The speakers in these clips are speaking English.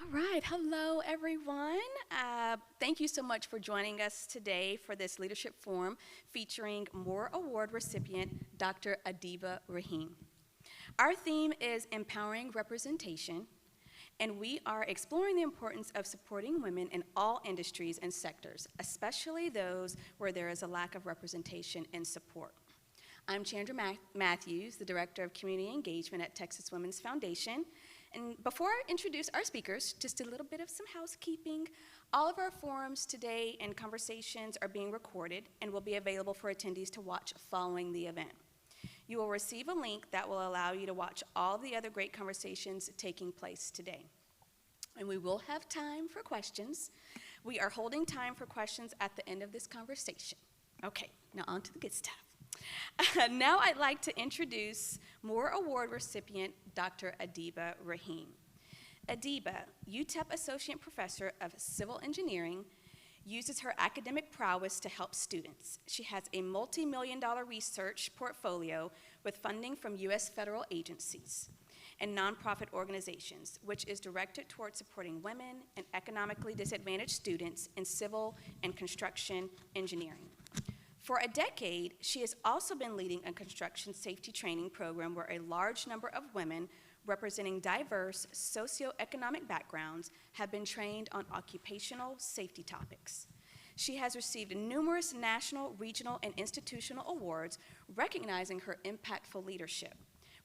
All right, hello everyone. Thank you so much for joining us today for this leadership forum featuring Maura Award recipient Dr. Adeeba Raheem. Our theme is empowering representation, and we are exploring the importance of supporting women in all industries and sectors, especially those where there is a lack of representation and support. I'm Chandra Matthews, the Director of Community Engagement at Texas Women's Foundation. And before I introduce our speakers, just a little bit of some housekeeping. All of our forums today and conversations are being recorded and will be available for attendees to watch following the event. You will receive a link that will allow you to watch all of the other great conversations taking place today. And we will have time for questions. We are holding time for questions at the end of this conversation. Okay, now on to the good stuff. Now I'd like to introduce Maura Award recipient Dr. Adeeba Raheem. Adeeba, UTEP Associate Professor of Civil Engineering, uses her academic prowess to help students. She has a multi-million-dollar research portfolio with funding from U.S. federal agencies and nonprofit organizations, which is directed towards supporting women and economically disadvantaged students in civil and construction engineering. For a decade, she has also been leading a construction safety training program where a large number of women representing diverse socioeconomic backgrounds have been trained on occupational safety topics. She has received numerous national, regional, and institutional awards recognizing her impactful leadership,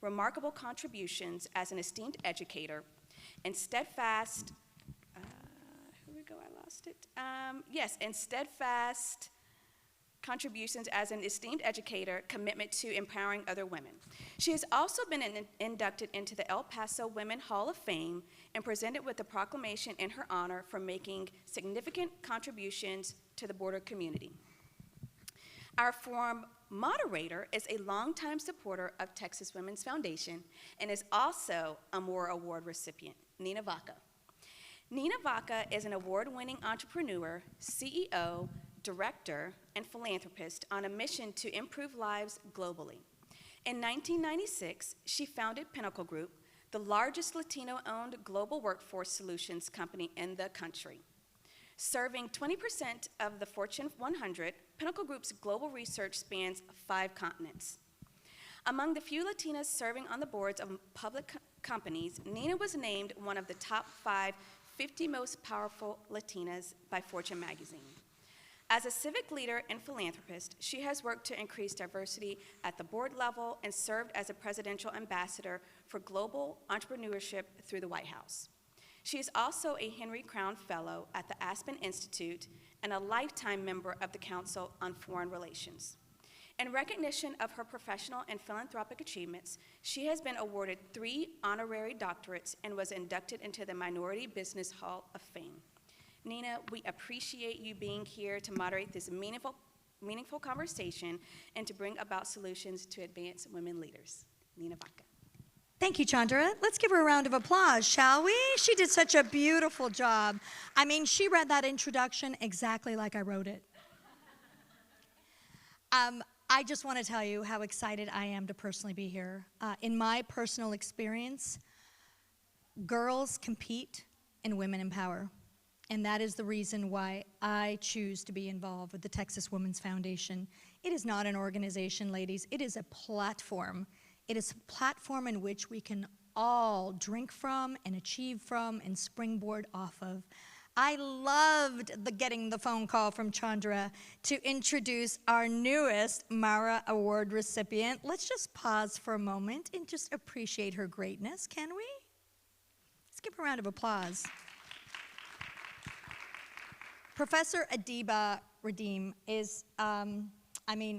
remarkable contributions as an esteemed educator, and steadfast, steadfast contributions as an esteemed educator, commitment to empowering other women. She has also been inducted into the El Paso Women Hall of Fame and presented with a proclamation in her honor for making significant contributions to the border community. Our forum moderator is a longtime supporter of Texas Women's Foundation and is also a Maura Award recipient, Nina Vaca. Nina Vaca is an award-winning entrepreneur, CEO, director, and philanthropist on a mission to improve lives globally. In 1996, she founded Pinnacle Group, the largest Latino-owned global workforce solutions company in the country. Serving 20% of the Fortune 100, Pinnacle Group's global research spans 5 continents. Among the few Latinas serving on the boards of public companies, Nina was named one of the top 50 most powerful Latinas by Fortune magazine. As a civic leader and philanthropist, she has worked to increase diversity at the board level and served as a presidential ambassador for global entrepreneurship through the White House. She is also a Henry Crown Fellow at the Aspen Institute and a lifetime member of the Council on Foreign Relations. In recognition of her professional and philanthropic achievements, she has been awarded 3 honorary doctorates and was inducted into the Minority Business Hall of Fame. Nina, we appreciate you being here to moderate this meaningful conversation and to bring about solutions to advance women leaders. Nina Vaca. Thank you, Chandra. Let's give her a round of applause, shall we? She did such a beautiful job. I mean, she read that introduction exactly like I wrote it. I just want to tell you how excited I am to personally be here. In my personal experience, girls compete and women empower. And that is the reason why I choose to be involved with the Texas Women's Foundation. It is not an organization, ladies. It is a platform. It is a platform in which we can all drink from and achieve from and springboard off of. I loved getting the phone call from Chandra to introduce our newest Maura Award recipient. Let's just pause for a moment and just appreciate her greatness, can we? Let's give her a round of applause. Professor Adeeba Raheem is,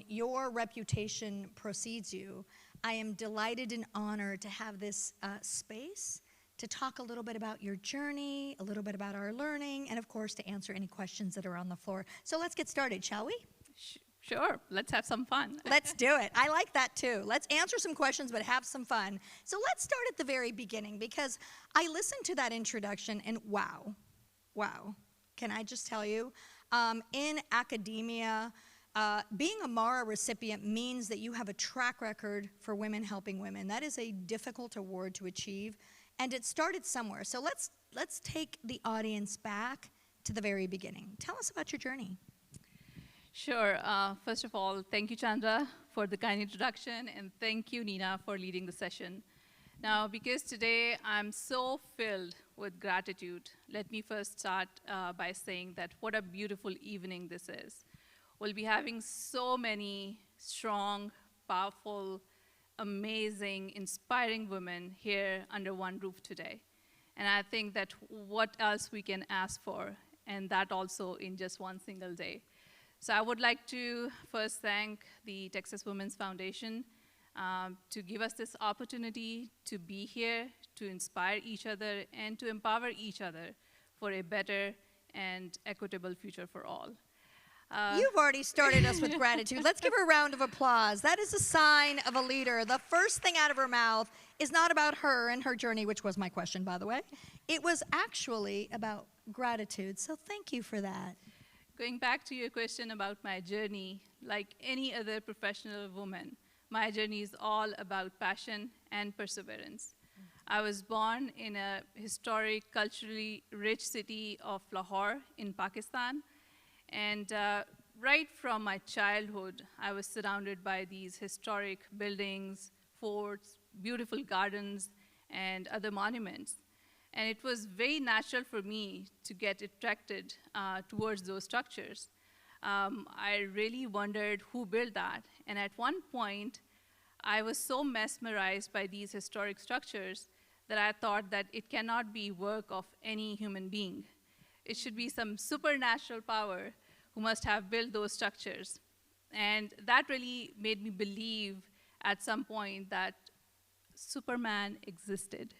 your reputation precedes you. I am delighted and honored to have this space to talk a little bit about your journey, a little bit about our learning, and of course to answer any questions that are on the floor. So let's get started, shall we? Sure, let's have some fun. Let's do it. I like that too. Let's answer some questions, but have some fun. So let's start at the very beginning because I listened to that introduction and wow. Can I just tell you, in academia, being a Maura recipient means that you have a track record for women helping women. That is a difficult award to achieve, And it started somewhere. So let's take the audience back to the very beginning. Tell us about your journey. Sure. First of all, thank you, Chandra, for the kind introduction, and thank you, Nina, for leading the session. Now, because today I'm so filled with gratitude, let me first start by saying that what a beautiful evening this is. We'll be having so many strong, powerful, amazing, inspiring women here under one roof today. And I think that what else we can ask for, and that also in just one single day. So I would like to first thank the Texas Women's Foundation to give us this opportunity to be here, to inspire each other, and to empower each other for a better and equitable future for all. You've already started us with gratitude. Let's give her a round of applause. That is a sign of a leader. The first thing out of her mouth is not about her and her journey, which was my question, by the way. It was actually about gratitude. So thank you for that. Going back to your question about my journey, like any other professional woman, my journey is all about passion and perseverance. I was born in a historic, culturally rich city of Lahore in Pakistan. And right from my childhood, I was surrounded by these historic buildings, forts, beautiful gardens, and other monuments. And it was very natural for me to get attracted towards those structures. I really wondered who built that. And at one point, I was so mesmerized by these historic structures that I thought that it cannot be work of any human being. It should be some supernatural power who must have built those structures. And that really made me believe at some point that Superman existed.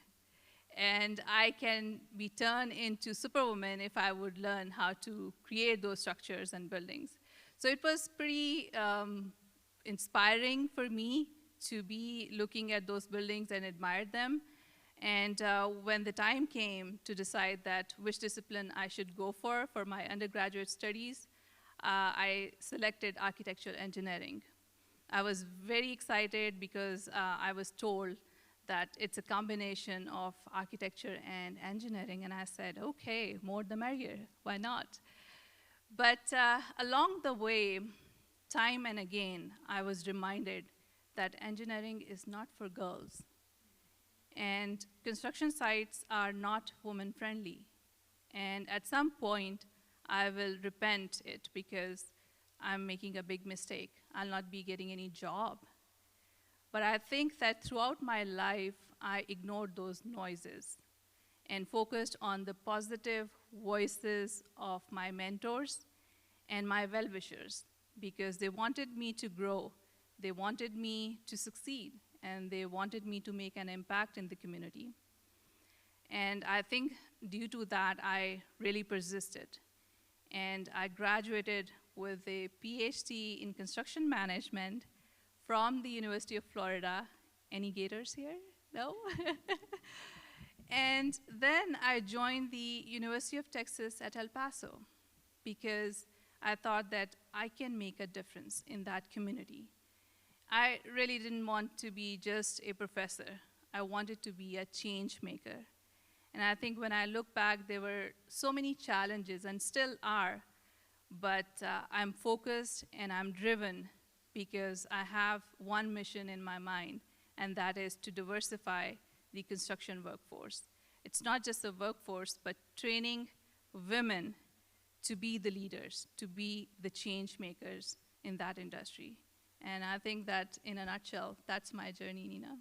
And I can be turned into Superwoman if I would learn how to create those structures and buildings. So it was pretty inspiring for me to be looking at those buildings and admire them. And when the time came to decide that which discipline I should go for my undergraduate studies, I selected architectural engineering. I was very excited because I was told that it's a combination of architecture and engineering, and I said, okay, more the merrier, why not? But along the way, time and again, I was reminded that engineering is not for girls. And construction sites are not woman-friendly. And at some point, I will repent it because I'm making a big mistake. I'll not be getting any job. But I think that throughout my life, I ignored those noises and focused on the positive voices of my mentors and my well-wishers because they wanted me to grow. They wanted me to succeed, and they wanted me to make an impact in the community. And I think due to that, I really persisted. And I graduated with a PhD in construction management from the University of Florida. Any Gators here? No? And then I joined the University of Texas at El Paso because I thought that I can make a difference in that community. I really didn't want to be just a professor. I wanted to be a change maker. And I think when I look back, there were so many challenges, and still are, but I'm focused and I'm driven because I have one mission in my mind, and that is to diversify the construction workforce. It's not just the workforce, but training women to be the leaders, to be the change makers in that industry. And I think that, in a nutshell, that's my journey, Nina.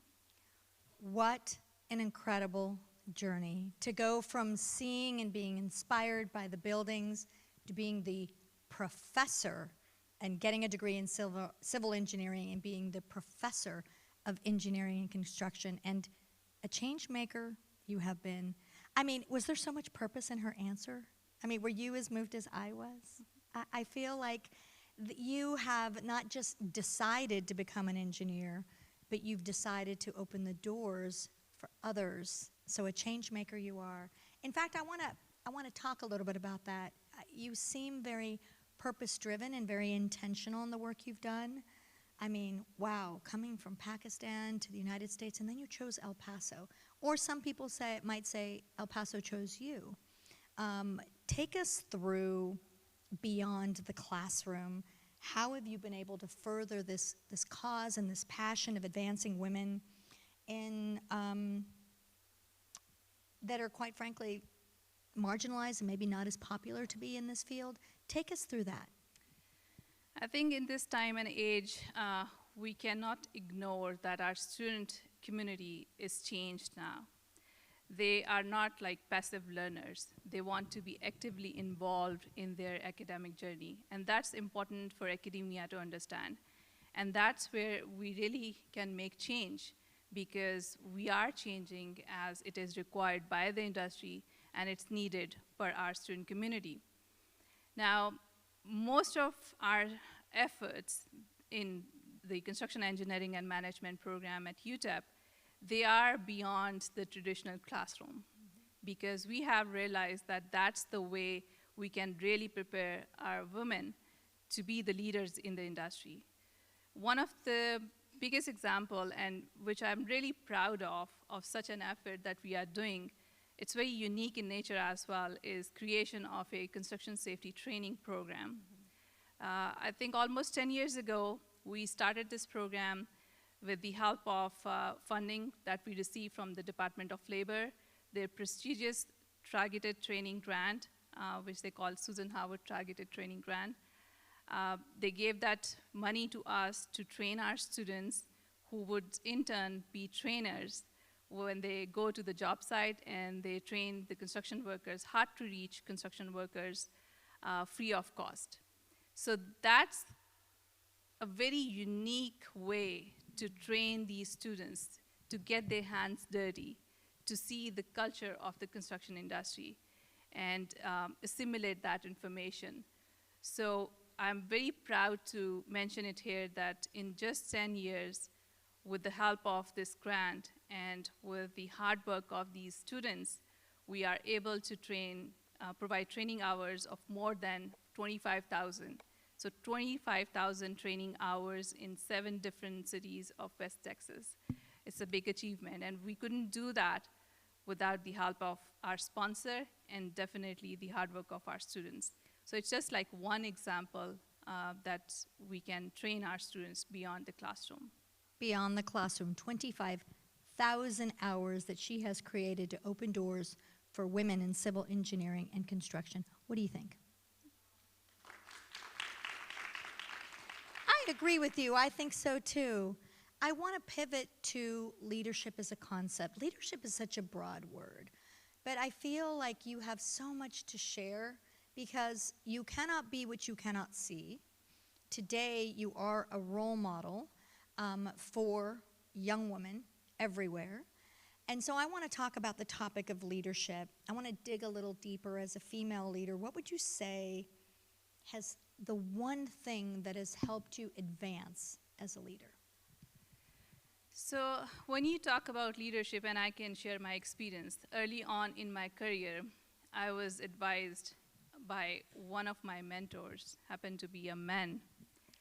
What an incredible journey to go from seeing and being inspired by the buildings to being the professor and getting a degree in civil engineering and being the professor of engineering and construction, and a change maker you have been. I mean, was there so much purpose in her answer? I mean, were you as moved as I was? I feel like you have not just decided to become an engineer, but you've decided to open the doors for others. So a change maker you are. In fact, I want to talk a little bit about that. You seem very purpose-driven and very intentional in the work you've done. I mean, wow, coming from Pakistan to the United States, and then you chose El Paso. or some people might say El Paso chose you. Take us through beyond the classroom. How have you been able to further this cause and this passion of advancing women in that are, quite frankly, marginalized and maybe not as popular to be in this field? Take us through that. I think in this time and age, we cannot ignore that our student community is changed now. They are not like passive learners. They want to be actively involved in their academic journey. And that's important for academia to understand. And that's where we really can make change, because we are changing as it is required by the industry, and it's needed for our student community. Now, most of our efforts in the construction engineering and management program at UTEP, they are beyond the traditional classroom, because we have realized that that's the way we can really prepare our women to be the leaders in the industry. One of the biggest example, and which I'm really proud of such an effort that we are doing, it's very unique in nature as well, is creation of a construction safety training program. I think almost 10 years ago, we started this program with the help of funding that we received from the Department of Labor, their prestigious targeted training grant, which they call Susan Howard Targeted Training Grant. They gave that money to us to train our students, who would in turn be trainers when they go to the job site, and they train the construction workers, hard to reach construction workers, free of cost. So that's a very unique way to train these students to get their hands dirty, to see the culture of the construction industry, and assimilate that information. So I'm very proud to mention it here that in just 10 years, with the help of this grant and with the hard work of these students, we are able to provide training hours of more than 25,000. So 25,000 training hours in 7 different cities of West Texas. It's a big achievement, and we couldn't do that without the help of our sponsor and definitely the hard work of our students. So it's just like one example that we can train our students beyond the classroom. Beyond the classroom, 25,000 hours that she has created to open doors for women in civil engineering and construction. What do you think? I agree with you. I think so too. I want to pivot to leadership as a concept. Leadership is such a broad word, but I feel like you have so much to share, because you cannot be what you cannot see. Today, you are a role model for young women everywhere. And so I want to talk about the topic of leadership. I want to dig a little deeper as a female leader. What would you say has the one thing that has helped you advance as a leader? So when you talk about leadership, and I can share my experience, early on in my career, I was advised by one of my mentors, happened to be a man.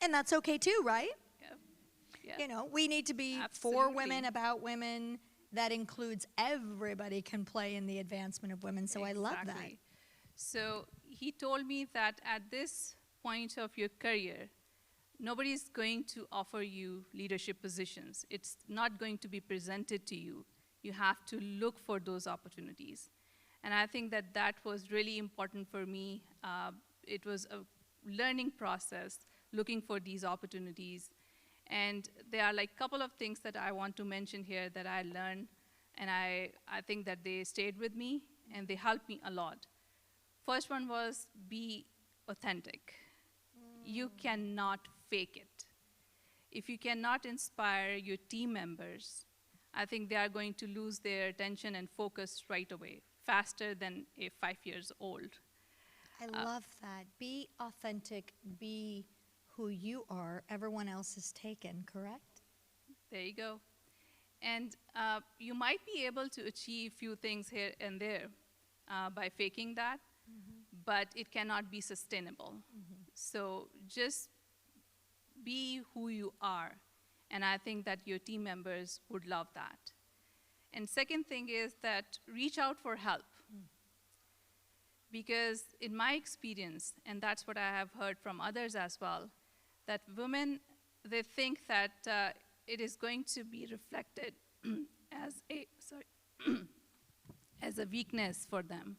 And that's okay too, right? Yeah. You know, we need to be for women, about women. That includes everybody can play in the advancement of women, so Exactly. I love that. So he told me that at this point of your career, nobody's going to offer you leadership positions. It's not going to be presented to you. You have to look for those opportunities. And I think that that was really important for me. It was a learning process, looking for these opportunities. And there are like a couple of things that I want to mention here that I learned, and I think that they stayed with me, and they helped me a lot. First one was be authentic. You cannot fake it. If you cannot inspire your team members, I think they are going to lose their attention and focus right away, faster than a 5 years old. I love that. Be authentic, be who you are. Everyone else is taken, correct? There you go. And you might be able to achieve few things here and there by faking that, but it cannot be sustainable. So just be who you are. And I think that your team members would love that. And second thing is that reach out for help. Because in my experience, and that's what I have heard from others as well, that women, they think that it is going to be reflected as a, as a weakness for them.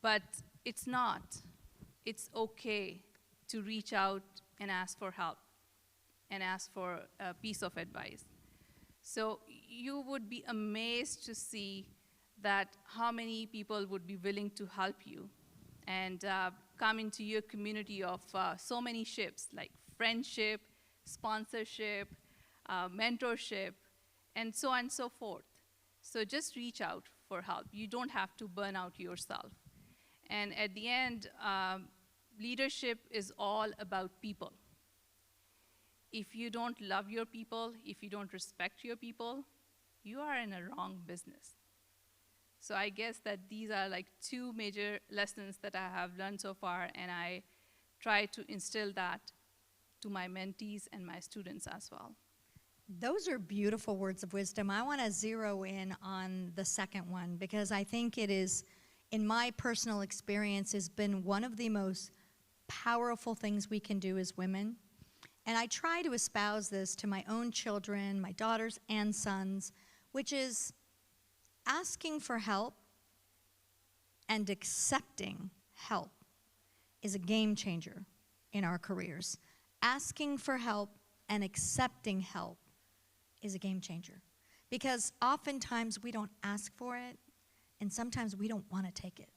But it's not. It's okay to reach out and ask for help and ask for a piece of advice. So you would be amazed to see that how many people would be willing to help you and come into your community of so many ships, like friendship, sponsorship, mentorship, and so on and so forth. So just reach out for help. You don't have to burn out yourself. And at the end, leadership is all about people. If you don't love your people, if you don't respect your people, you are in a wrong business. So I guess that these are like two major lessons that I have learned so far, and I try to instill that to my mentees and my students as well. Those are beautiful words of wisdom. I want to zero in on the second one because I think it is, in my personal experience, has been one of the most powerful things we can do as women. And I try to espouse this to my own children, my daughters and sons, which is asking for help and accepting help is a game changer in our careers. Asking for help and accepting help is a game changer. Because oftentimes we don't ask for it, and sometimes we don't want to take it.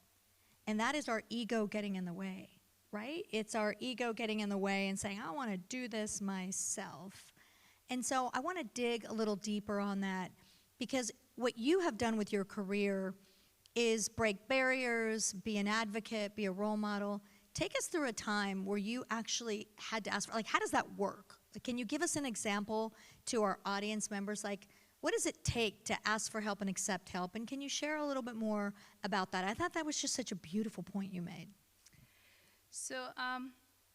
And that is our ego getting in the way, right? It's our ego getting in the way and saying, I want to do this myself. And so I want to dig a little deeper on that, because what you have done with your career is break barriers, be an advocate, be a role model. Take us through a time where you actually had to ask for, like, how does that work? Like, can you give us an example to our audience members? Like, what does it take to ask for help and accept help? And can you share a little bit more about that? I thought that was just such a beautiful point you made. So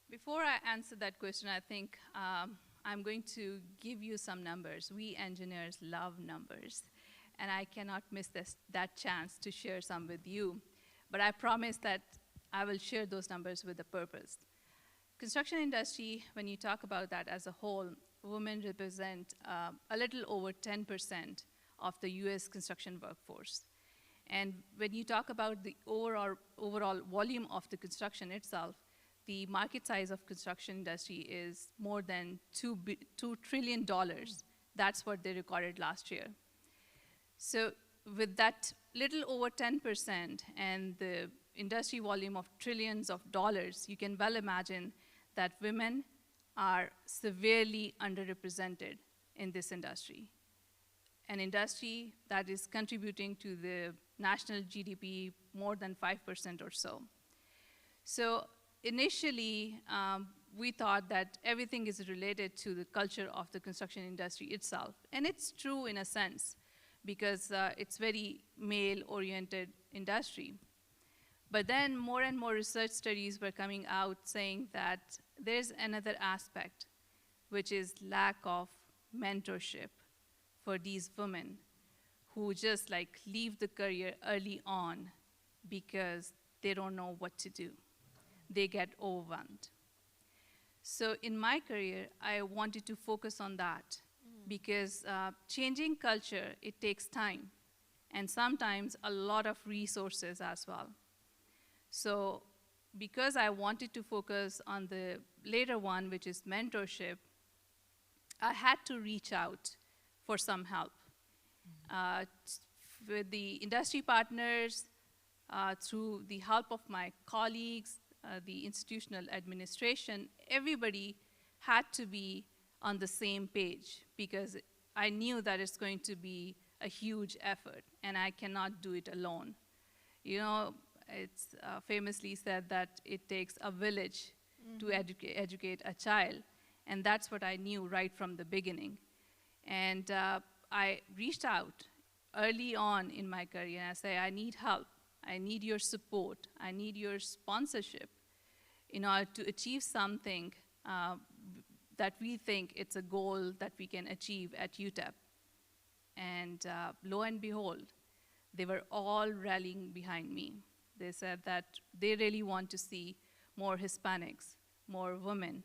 before I answer that question, I think I'm going to give you some numbers. We engineers love numbers, and I cannot miss that chance to share some with you. But I promise that I will share those numbers with a purpose. Construction industry, when you talk about that as a whole, women represent a little over 10% of the US construction workforce. And when you talk about the overall volume of the construction itself, the market size of construction industry is more than $2 trillion. That's what they recorded last year. So with that little over 10% and the industry volume of trillions of dollars, you can well imagine that women are severely underrepresented in this industry. An industry that is contributing to the national GDP more than 5% or so. So initially, we thought that everything is related to the culture of the construction industry itself. And it's true in a sense, because it's very male-oriented industry. But then more and more research studies were coming out saying that there's another aspect, which is lack of mentorship for these women who just like leave the career early on because they don't know what to do. They get overwhelmed. So in my career, I wanted to focus on that because changing culture, it takes time, and sometimes a lot of resources as well. So because I wanted to focus on the later one, which is mentorship, I had to reach out for some help. With the industry partners, through the help of my colleagues, the institutional administration, everybody had to be on the same page because I knew that it's going to be a huge effort and I cannot do it alone. You know, it's famously said that it takes a village to educate a child, and that's what I knew right from the beginning. And I reached out early on in my career and I say, I need help, I need your support, I need your sponsorship in order to achieve something that we think it's a goal that we can achieve at UTEP. And lo and behold, they were all rallying behind me. They said that they really want to see more Hispanics, more women,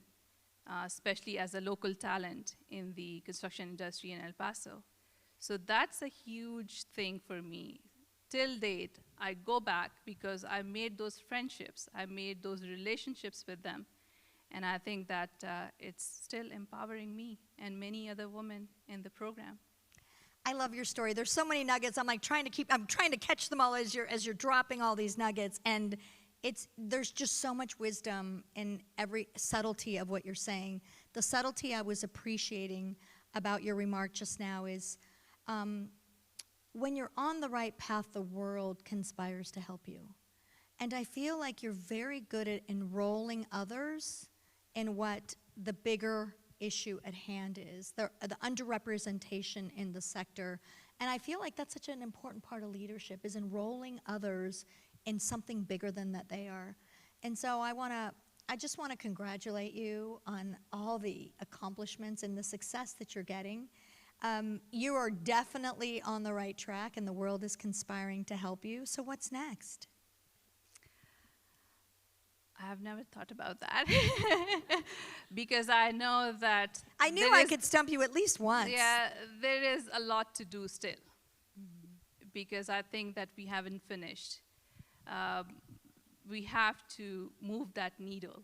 especially as a local talent in the construction industry in El Paso. So that's a huge thing for me. Till date, I go back because I made those friendships, I made those relationships with them, and I think that it's still empowering me and many other women in the program. I love your story. There's so many nuggets. I'm trying to catch them all as you're dropping all these nuggets, and there's just so much wisdom in every subtlety of what you're saying. The subtlety I was appreciating about your remark just now is when you're on the right path, the world conspires to help you. And I feel like you're very good at enrolling others in what the bigger issue at hand is, the underrepresentation in the sector. And I feel like that's such an important part of leadership, is enrolling others in something bigger than that they are. And so I just want to congratulate you on all the accomplishments and the success that you're getting. You are definitely on the right track, and the world is conspiring to help you. So what's next? I have never thought about that because I know that I knew I could stump you at least once. Yeah, there is a lot to do still because I think that we haven't finished. We have to move that needle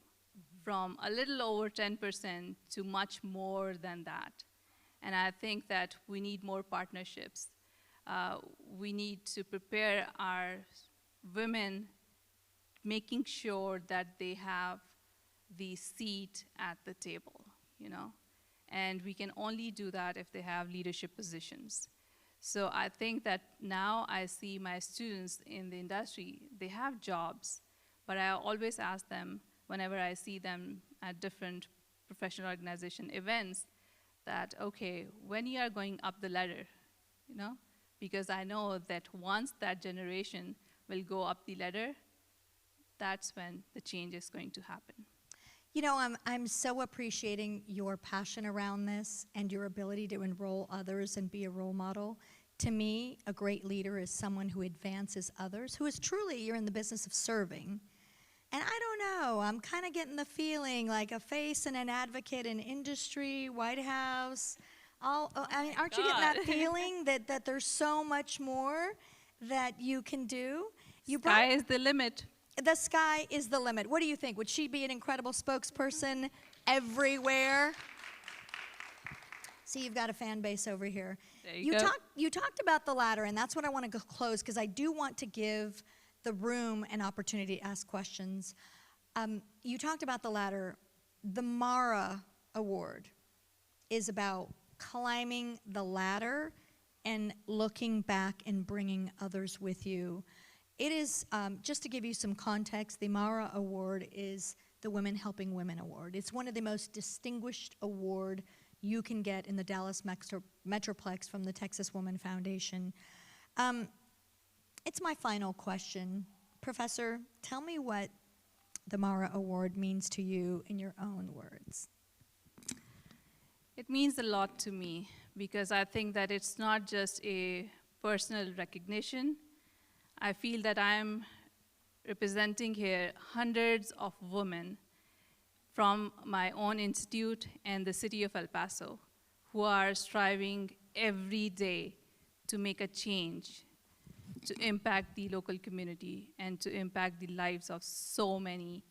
from a little over 10% to much more than that. And I think that we need more partnerships. We need to prepare our women, making sure that they have the seat at the table, And we can only do that if they have leadership positions. So I think that now I see my students in the industry, they have jobs, but I always ask them whenever I see them at different professional organization events that, okay, when you are going up the ladder, because I know that once that generation will go up the ladder, that's when the change is going to happen. I'm so appreciating your passion around this and your ability to enroll others and be a role model. To me, a great leader is someone who advances others, who is truly, you're in the business of serving. And I don't know, I'm kind of getting the feeling like a face and an advocate in industry, White House. Aren't you getting that feeling that there's so much more that you can do? Sky is the limit. The sky is the limit. What do you think? Would she be an incredible spokesperson everywhere? See, you've got a fan base over here. There you go. You talked about the ladder, and that's what I want to close, because I do want to give the room an opportunity to ask questions. You talked about the ladder. The Maura Award is about climbing the ladder and looking back and bringing others with you. It is, just to give you some context, the Maura Award is the Women Helping Women Award. It's one of the most distinguished award you can get in the Dallas Metroplex from the Texas Woman Foundation. It's my final question. Professor, tell me what the Maura Award means to you in your own words. It means a lot to me because I think that it's not just a personal recognition. I feel that I'm representing here hundreds of women from my own institute and the city of El Paso who are striving every day to make a change, to impact the local community and to impact the lives of so many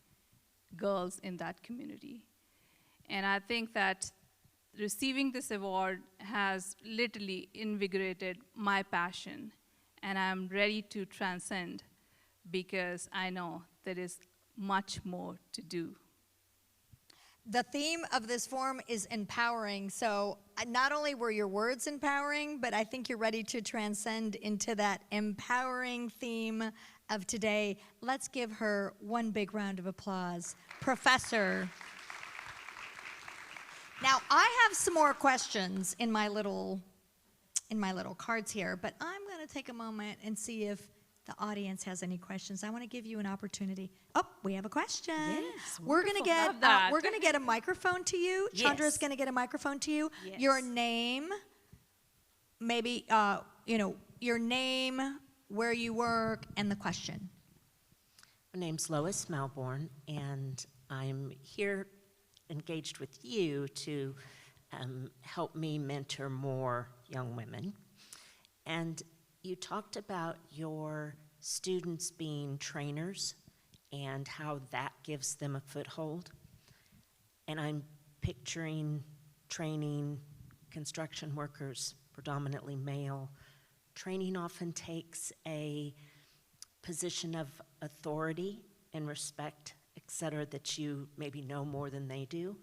girls in that community. And I think that receiving this award has literally invigorated my passion, and I'm ready to transcend because I know there is much more to do. The theme of this forum is empowering, so not only were your words empowering, but I think you're ready to transcend into that empowering theme of today. Let's give her one big round of applause. Professor. Now, I have some more questions in my little cards here, but I'm going to take a moment and see if the audience has any questions. I want to give you an opportunity. Oh, we have a question. Yes, we're going to get a microphone to you. Yes. Chandra's going to get a microphone to you. Yes. Your name maybe, your name, where you work, and the question. My name's Lois Melbourne, and I'm here engaged with you to help me mentor more young women. And you talked about your students being trainers and how that gives them a foothold. And I'm picturing training construction workers, predominantly male. Training often takes a position of authority and respect, et cetera, that you maybe know more than they do.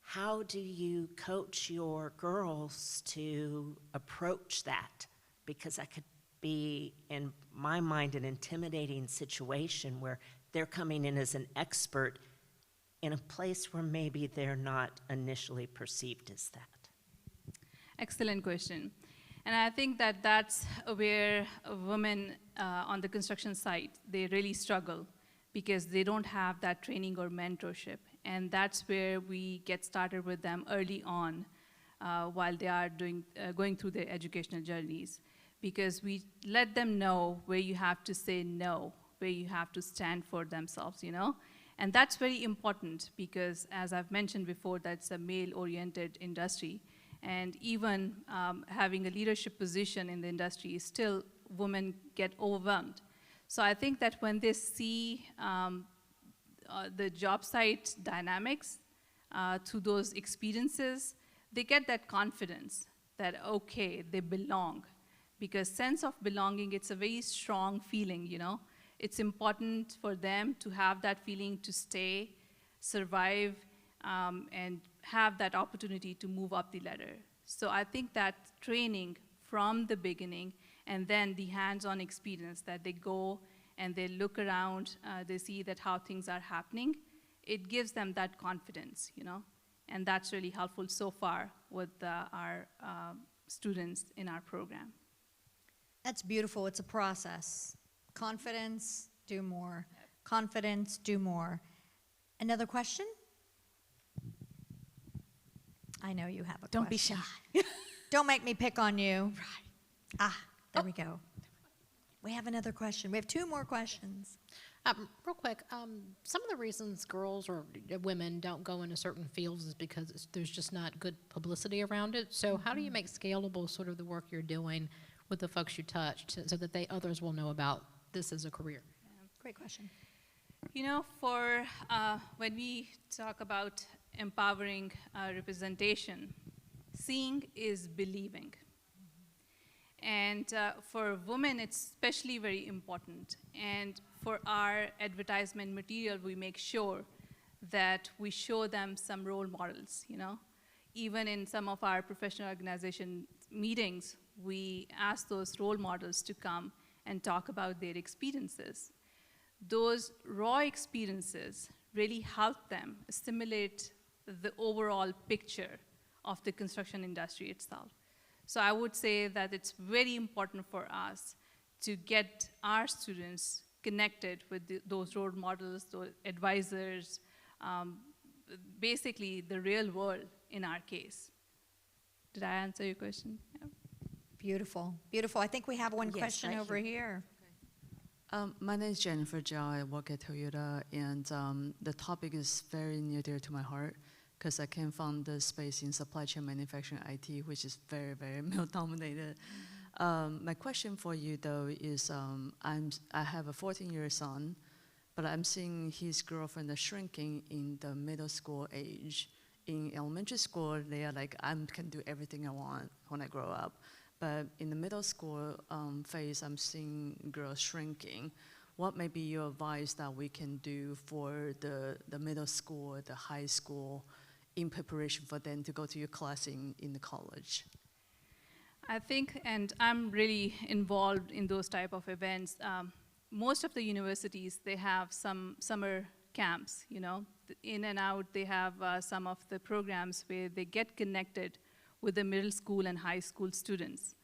How do you coach your girls to approach that? Because that could be, in my mind, an intimidating situation where they're coming in as an expert in a place where maybe they're not initially perceived as that. Excellent question. And I think that that's where women on the construction site, they really struggle because they don't have that training or mentorship. And that's where we get started with them early on while they are going through their educational journeys. Because we let them know where you have to say no, where you have to stand for themselves, And that's very important because, as I've mentioned before, that's a male-oriented industry. And even having a leadership position in the industry, still women get overwhelmed. So I think that when they see the job site dynamics through those experiences, they get that confidence that, okay, they belong. Because sense of belonging, it's a very strong feeling, It's important for them to have that feeling to stay, survive, and have that opportunity to move up the ladder. So I think that training from the beginning and then the hands-on experience that they go and they look around, they see that how things are happening, it gives them that confidence, And that's really helpful so far with our students in our program. That's beautiful. It's a process. Confidence, do more. Confidence, do more. Another question? I know you have a question. Don't be shy. Don't make me pick on you. Right. There we go. We have another question. We have two more questions. Real quick, some of the reasons girls or women don't go into certain fields is because there's just not good publicity around it. So how do you make scalable sort of the work you're doing with the folks you touched so that others will know about this as a career? Great question. For when we talk about empowering representation, seeing is believing. And for women, it's especially very important. And for our advertisement material, we make sure that we show them some role models, Even in some of our professional organization meetings, we ask those role models to come and talk about their experiences. Those raw experiences really help them stimulate the overall picture of the construction industry itself. So I would say that it's very important for us to get our students connected with those role models, those advisors, basically the real world in our case. Did I answer your question? Yeah. Beautiful. Beautiful. I think we have one Yes, question right over here. here. My name is Jennifer Zhao. I work at Toyota, and the topic is very near dear to my heart because I came from the space in supply chain manufacturing IT, which is very, very male-dominated. My question for you, though, is I have a 14-year son, but I'm seeing his girlfriend shrinking in the middle school age. In elementary school, they are like, I can do everything I want when I grow up. But in the middle school phase, I'm seeing girls shrinking. What may be your advice that we can do for the middle school, the high school, in preparation for them to go to your class in the college? I think, and I'm really involved in those type of events, most of the universities, they have some summer camps, In and out, they have some of the programs where they get connected with the middle school and high school students.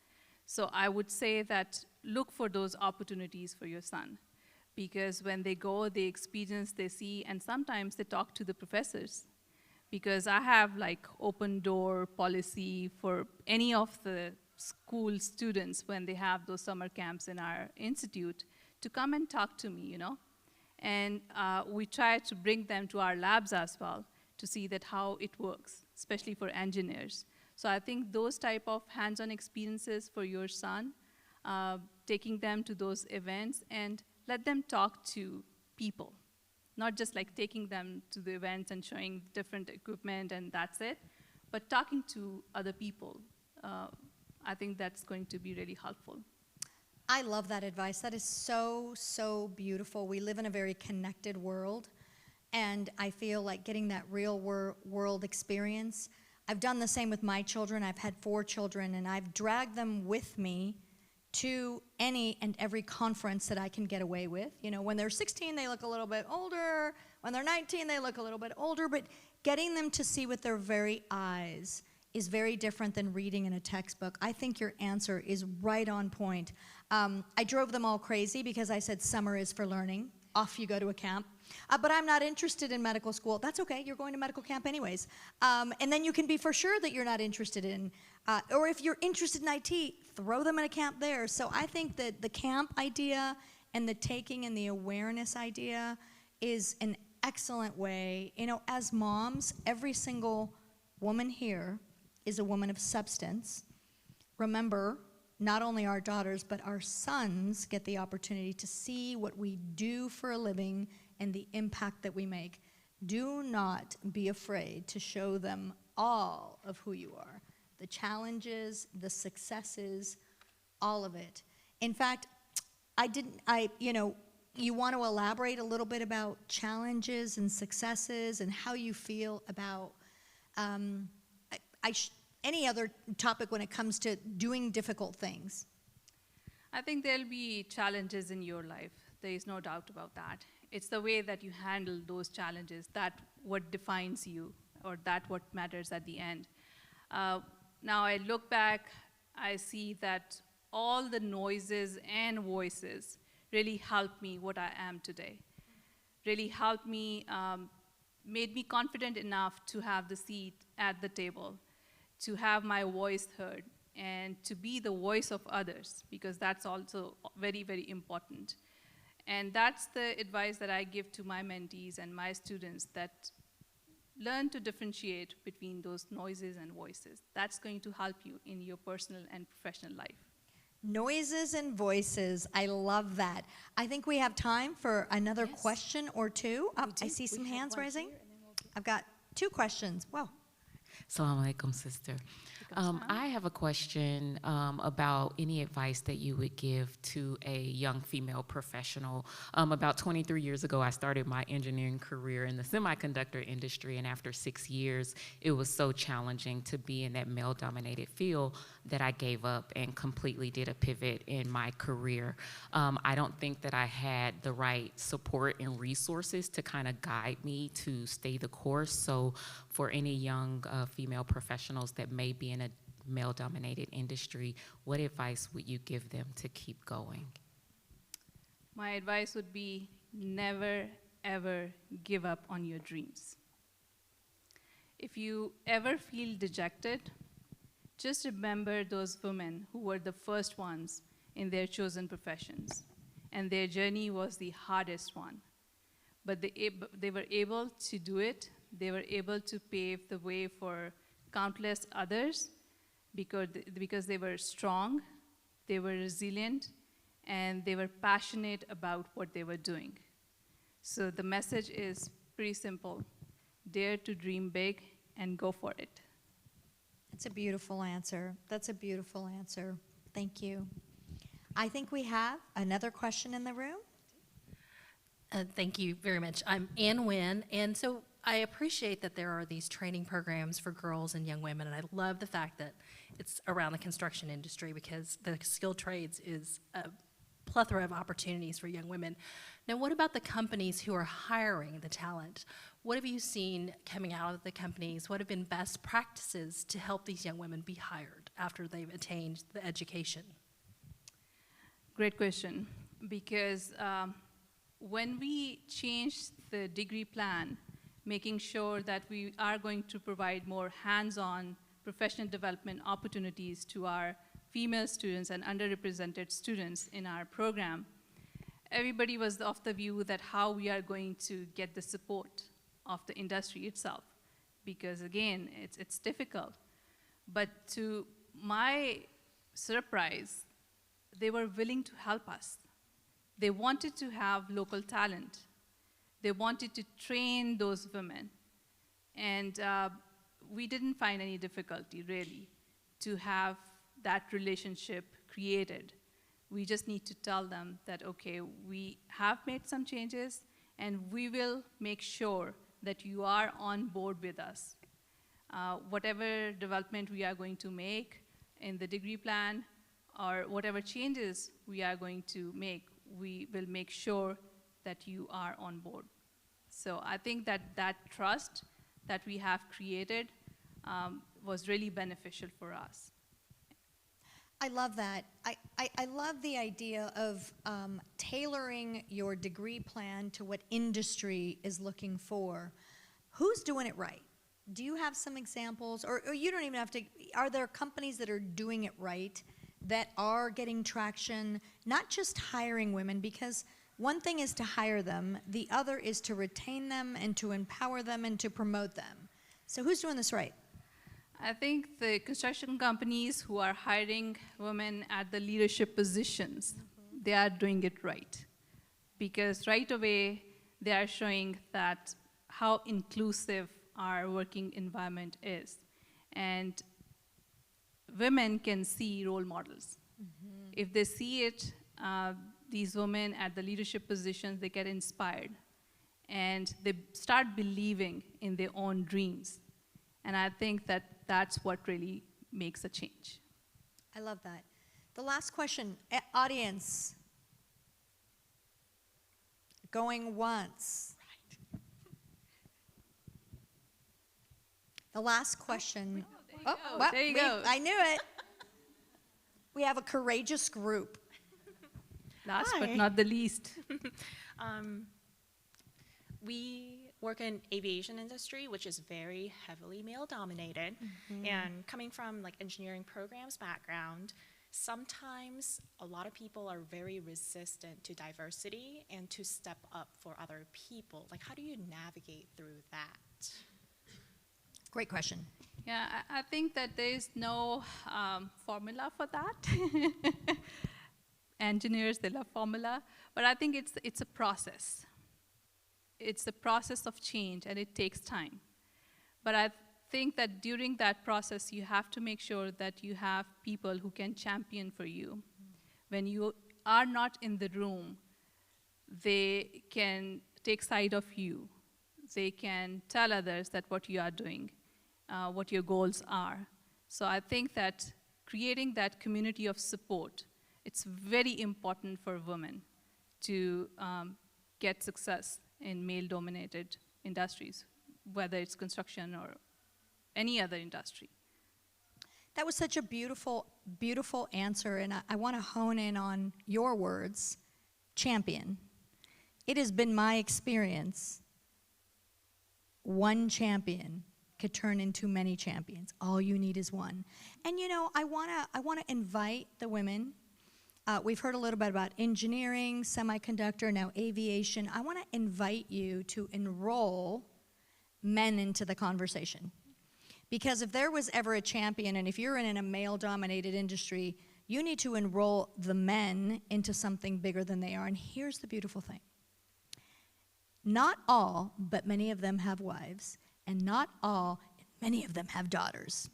So I would say that look for those opportunities for your son, because when they go, they experience, they see, and sometimes they talk to the professors, because I have like open door policy for any of the school students when they have those summer camps in our institute to come and talk to me, you know. And we try to bring them to our labs as well to see that how it works, especially for engineers. So I think those type of hands-on experiences for your son, taking them to those events and let them talk to people, not just like taking them to the events and showing different equipment and that's it, but talking to other people. I think that's going to be really helpful. I love that advice. That is so, so beautiful. We live in a very connected world, and I feel like getting that real world experience. I've done the same with my children. I've had 4 children, and I've dragged them with me to any and every conference that I can get away with. You know, when they're 16, they look a little bit older. When they're 19, they look a little bit older. But getting them to see with their very eyes is very different than reading in a textbook. I think your answer is right on point. I drove them all crazy because I said summer is for learning. Off you go to a camp. But I'm not interested in medical school. That's okay, you're going to medical camp anyways. And then you can be for sure that you're not interested in, or if you're interested in IT, throw them in a camp there. So I think that the camp idea and the taking and the awareness idea is an excellent way. You know, as moms, every single woman here is a woman of substance. Remember, not only our daughters, but our sons get the opportunity to see what we do for a living and the impact that we make. Do not be afraid to show them all of who you are. The challenges, the successes, all of it. In fact, you want to elaborate a little bit about challenges and successes and how you feel about any other topic when it comes to doing difficult things? I think there'll be challenges in your life. There is no doubt about that. It's the way that you handle those challenges that what defines you, or that what matters at the end. Now I look back, I see that all the noises and voices really helped me what I am today. Really helped me, made me confident enough to have the seat at the table, to have my voice heard, and to be the voice of others, because that's also very, very important. And that's the advice that I give to my mentees and my students, that learn to differentiate between those noises and voices. That's going to help you in your personal and professional life. Noises and voices, I love that. I think we have time for another question or two. I see some hands rising. I've got 2 questions. Whoa. Assalamu alaikum, sister. I have a question about any advice that you would give to a young female professional. About 23 years ago, I started my engineering career in the semiconductor industry, and after 6 years, it was so challenging to be in that male-dominated field that I gave up and completely did a pivot in my career. I don't think that I had the right support and resources to kind of guide me to stay the course. So for any young female professionals that may be in a male-dominated industry, what advice would you give them to keep going? My advice would be never, ever give up on your dreams. If you ever feel dejected, just remember those women who were the first ones in their chosen professions, and their journey was the hardest one. But they were able to do it. They were able to pave the way for countless others because they were strong, they were resilient, and they were passionate about what they were doing. So the message is pretty simple. Dare to dream big and go for it. That's a beautiful answer. That's a beautiful answer. Thank you. I think we have another question in the room. Thank you very much. I'm Ann Wynn, and so I appreciate that there are these training programs for girls and young women, and I love the fact that it's around the construction industry, because the skilled trades is a plethora of opportunities for young women. Now, what about the companies who are hiring the talent? What have you seen coming out of the companies? What have been best practices to help these young women be hired after they've attained the education? Great question, because when we changed the degree plan making sure that we are going to provide more hands-on professional development opportunities to our female students and underrepresented students in our program. Everybody was of the view that how we are going to get the support of the industry itself, because again, it's difficult. But to my surprise, they were willing to help us. They wanted to have local talent. They wanted to train those women. And we didn't find any difficulty, really, to have that relationship created. We just need to tell them that, okay, we have made some changes, and we will make sure that you are on board with us. Whatever development we are going to make in the degree plan, or whatever changes we are going to make, we will make sure that you are on board. So I think that that trust that we have created was really beneficial for us. I love that. I love the idea of tailoring your degree plan to what industry is looking for. Who's doing it right? Do you have some examples? Or you don't even have to, are there companies that are doing it right, that are getting traction, not just hiring women, because one thing is to hire them, the other is to retain them and to empower them and to promote them. So who's doing this right? I think the construction companies who are hiring women at the leadership positions, they are doing it right. Because right away, they are showing that how inclusive our working environment is. And women can see role models. If they see it, these women at the leadership positions, they get inspired. And they start believing in their own dreams. And I think that that's what really makes a change. I love that. The last question, audience. Going once. Right. The last question. There you go. I knew it. We have a courageous group. Last Hi. but not the least. We work in aviation industry, which is very heavily male dominated. And coming from like engineering programs background, sometimes a lot of people are very resistant to diversity and to step up for other people. Like, how do you navigate through that? Great question. Yeah, I think that there is no formula for that. Engineers, they love formula. But I think it's a process. It's a process of change, and it takes time. But I think that during that process, you have to make sure that you have people who can champion for you. When you are not in the room, they can take side of you. They can tell others that what you are doing, what your goals are. So I think that creating that community of support, it's very important for women to get success in male-dominated industries, whether it's construction or any other industry. That was such a beautiful, beautiful answer, and I want to hone in on your words, champion. It has been my experience, one champion could turn into many champions. All you need is one. And you know, I want to invite the women. We've heard a little bit about engineering, semiconductor, now aviation. I want to invite you to enroll men into the conversation. Because if there was ever a champion, and if you're in a male-dominated industry, you need to enroll the men into something bigger than they are. And here's the beautiful thing. Not all, but many of them have wives, and not all, many of them have daughters.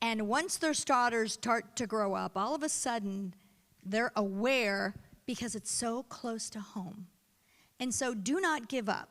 And once their daughters start to grow up, all of a sudden, they're aware because it's so close to home. And so do not give up.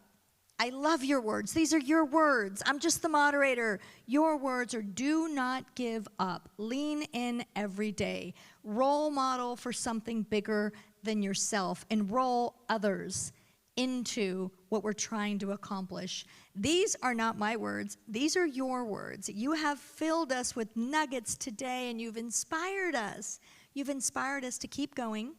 I love your words. These are your words. I'm just the moderator. Your words are do not give up. Lean in every day. Role model for something bigger than yourself. Enroll others into what we're trying to accomplish. These are not my words. These are your words. You have filled us with nuggets today, and you've inspired us. You've inspired us to keep going,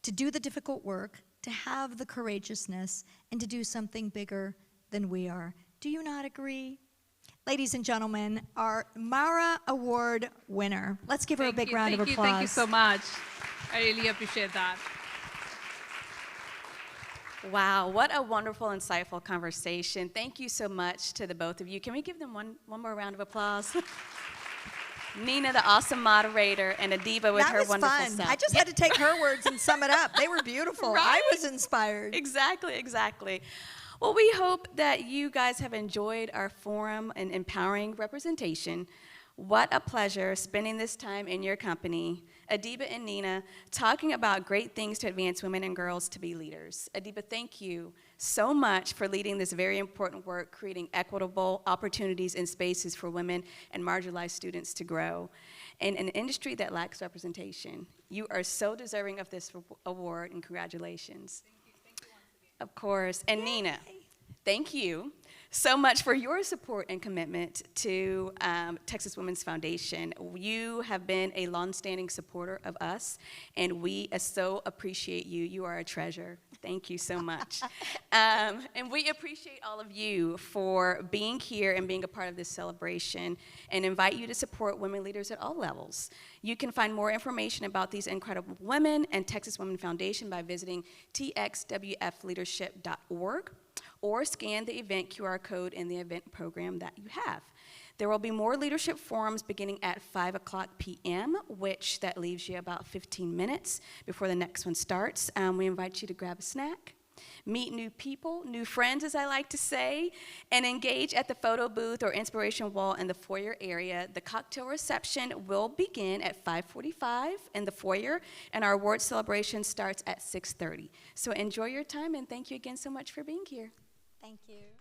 to do the difficult work, to have the courageousness, and to do something bigger than we are Do you not agree? Ladies and gentlemen, our Maura Award winner. Let's give her a big round of applause. Thank you so much. I really appreciate that. Wow, what a wonderful, insightful conversation. Thank you so much to the both of you. Can we give them one more round of applause? Nina, the awesome moderator, and Adeeba with her wonderful That was fun. self. I just had to take her words and sum it up. They were beautiful. Right? I was inspired. Exactly, exactly. Well, we hope that you guys have enjoyed our forum and empowering representation. What a pleasure spending this time in your company, Adeeba and Nina, talking about great things to advance women and girls to be leaders. Adeeba, thank you so much for leading this very important work, creating equitable opportunities and spaces for women and marginalized students to grow in an industry that lacks representation. You are so deserving of this award, and congratulations. Thank you once again. Of course. And Nina, thank you so much for your support and commitment to Texas Women's Foundation. You have been a longstanding supporter of us, and we so appreciate you. You are a treasure. Thank you so much. And we appreciate all of you for being here and being a part of this celebration, and invite you to support women leaders at all levels. You can find more information about these incredible women and Texas Women Foundation by visiting TXWFleadership.org. or scan the event QR code in the event program that you have. There will be more leadership forums beginning at 5:00 p.m., which that leaves you about 15 minutes before the next one starts. We invite you to grab a snack, meet new people, new friends, as I like to say, and engage at the photo booth or inspiration wall in the foyer area. The cocktail reception will begin at 5:45 in the foyer, and our award celebration starts at 6:30. So enjoy your time, and thank you again so much for being here. Thank you.